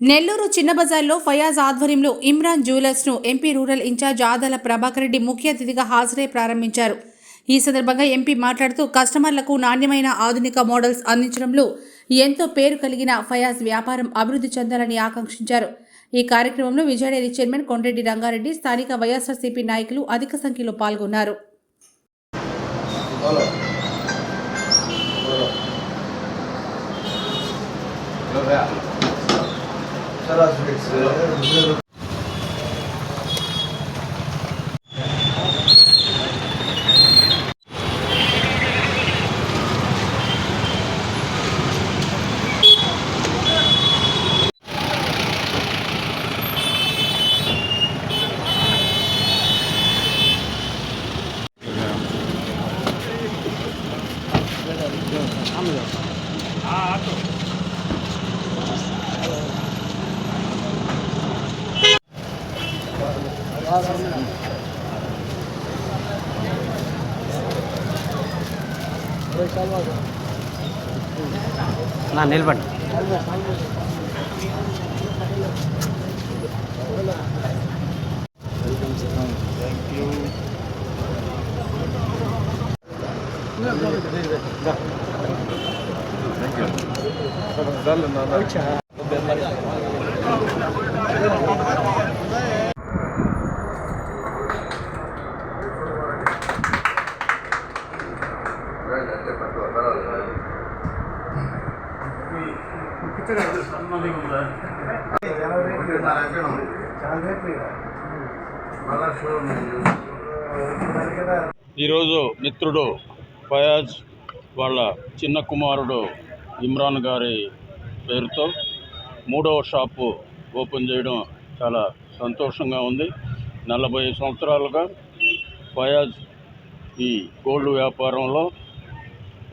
నెల్లూరు చిన్న బజార్లో ఫయాజ్ ఆధ్వర్యంలో ఇమ్రాన్ జ్యువెలర్స్ ను MP rural in charge Adala Prabhakar Reddy ముఖ్య అతిథిగా హాజరై ప్రారంభించారు. ఈ సందర్భంగా ఎంపీ మాట్లాడుతూ కస్టమర్లకు నాణ్యమైన ఆధునిక మోడల్స్ అందించడంలో ఎంతో పేరు కలిగిన ఫయాజ్ వ్యాపారం అభివృద్ధి చెందాలని ఆకాంక్షించారు. ఈ కార్యక్రమంలో విజయడైరీ చైర్మన్ కొండ్రెడ్డి రంగారెడ్డి, స్థానిక వైఎస్ఆర్సీపీ నాయకులు అధిక సంఖ్యలో పాల్గొన్నారు. నా నిలబడి ఈరోజు మిత్రుడు ఫయాజ్ వాళ్ళ చిన్న కుమారుడు ఇమ్రాన్ గారి పేరుతో 3వ షాపు ఓపెన్ చేయడం చాలా సంతోషంగా ఉంది. 40 సంవత్సరాలుగా ఫయాజ్ ఈ గోల్డ్ వ్యాపారంలో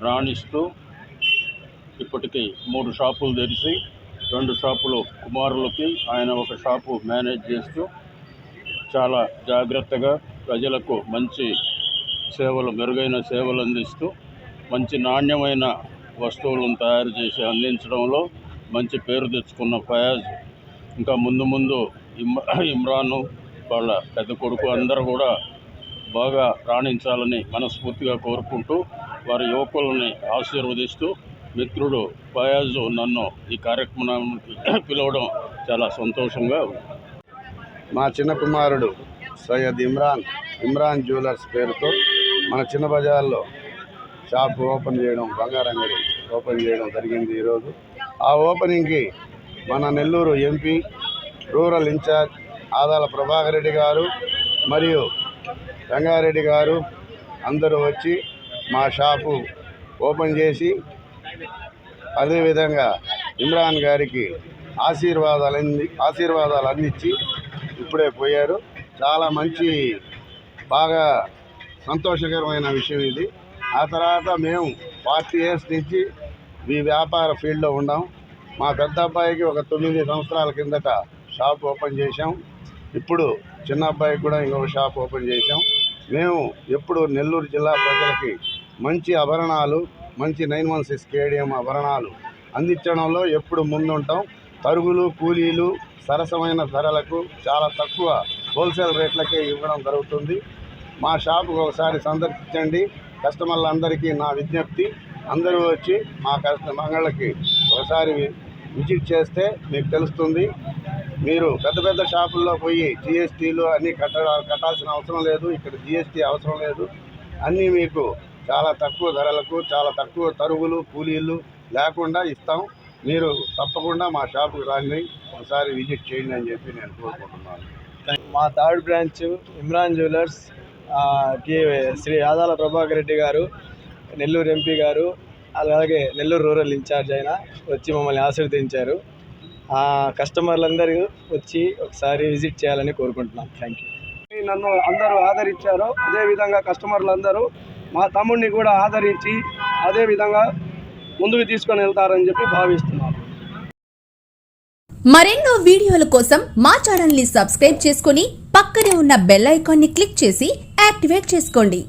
రాణిస్తూ ఇప్పటికీ 3 షాపులు తెరిచి 2 షాపులు కుమారులకి, ఆయన ఒక షాపు మేనేజ్ చేస్తూ చాలా జాగ్రత్తగా ప్రజలకు మంచి సేవలు, మెరుగైన సేవలు అందిస్తూ మంచి నాణ్యమైన వస్తువులను తయారు చేసి అందించడంలో మంచి పేరు తెచ్చుకున్న ఫయాజ్ ఇంకా ముందు ఇమ్రాను వాళ్ళ పెద్ద కొడుకు అందరూ కూడా బాగా రాణించాలని మనస్ఫూర్తిగా కోరుకుంటూ వారి యువకులని ఆశీర్వదిస్తూ మిత్రుడు ఫయాజ్ నన్ను ఈ కార్యక్రమానికి పిలవడం చాలా సంతోషంగా ఉంది. మా చిన్న కుమారుడు సయ్యద్ ఇమ్రాన్ జ్యువెలర్స్ పేరుతో మన చిన్న బజార్లో షాప్ ఓపెన్ చేయడం, బంగారం అంగడి ఓపెన్ చేయడం జరిగింది. ఈరోజు ఆ ఓపెనింగ్కి మన Nellore MP rural in charge Adala Prabhakar Reddy గారు మరియు రంగారెడ్డి గారు అందరూ వచ్చి మా షాపు ఓపెన్ చేసి, అదేవిధంగా ఇమ్రాన్ గారికి ఆశీర్వాదాలు అందించి ఇప్పుడే పోయారు. చాలా మంచి, బాగా సంతోషకరమైన విషయం ఇది. ఆ తర్వాత మేము 40 years నుంచి ఈ వ్యాపార ఫీల్డ్లో ఉన్నాం. మా పెద్ద అబ్బాయికి ఒక 9 సంవత్సరాల కిందట షాప్ ఓపెన్ చేశాం. ఇప్పుడు చిన్న అబ్బాయికి కూడా ఇంకొక షాప్ ఓపెన్ చేశాం. మేము ఎప్పుడు నెల్లూరు జిల్లా ప్రజలకి మంచి ఆభరణాలు, మంచి 916 కేడియం ఆభరణాలు అందించడంలో ఎప్పుడు ముందుంటాం. తరుగులు, కూలీలు సరసమైన ధరలకు చాలా తక్కువ హోల్సేల్ రేట్లకే ఇవ్వడం జరుగుతుంది. మా షాపుకు ఒకసారి సందర్శించండి. కస్టమర్లందరికీ నా విజ్ఞప్తి, అందరూ వచ్చి మా మంగళకి ఒకసారి విజిట్ చేస్తే మీకు తెలుస్తుంది. మీరు పెద్ద షాపుల్లో పోయి జిఎస్టీలు అన్నీ కట్టాల్సిన అవసరం లేదు. ఇక్కడ జిఎస్టీ అవసరం లేదు. అన్నీ మీకు చాలా తక్కువ ధరలకు, చాలా తక్కువ తరుగులు, కూలీలు లేకుండా ఇస్తాం. మీరు తప్పకుండా మా షాపుకి రండి, ఒకసారి విజిట్ చేయండి అని చెప్పి నేను కోరుకుంటున్నాను. మా థర్డ్ బ్రాంచ్ ఇమ్రాన్ జ్యువెలర్స్ కి శ్రీ ఆదాల ప్రభాకర్ రెడ్డి గారు, నెల్లూరు ఎంపీ గారు, అలాగే నెల్లూరు రూరల్ ఇన్ఛార్జ్ అయిన వచ్చి మమ్మల్ని ఆశీర్వదించారు. కస్టమర్లందరూ వచ్చి ఒకసారి విజిట్ చేయాలని కోరుకుంటున్నాం. Thank you. నన్ను అందరూ ఆదరించారు. అదేవిధంగా కస్టమర్లందరూ మా తమ్ముడిని కూడా ఆదరించి అదేవిధంగా ముందుకు తీసుకొని వెళ్తారని చెప్పి భావిస్తున్నాను. మరెన్నో వీడియోల కోసం మా ఛానల్ ని సబ్స్క్రైబ్ చేసుకుని పక్కనే ఉన్న బెల్ ఐకాన్ ని క్లిక్ చేసి యాక్టివేట్ చేసుకోండి.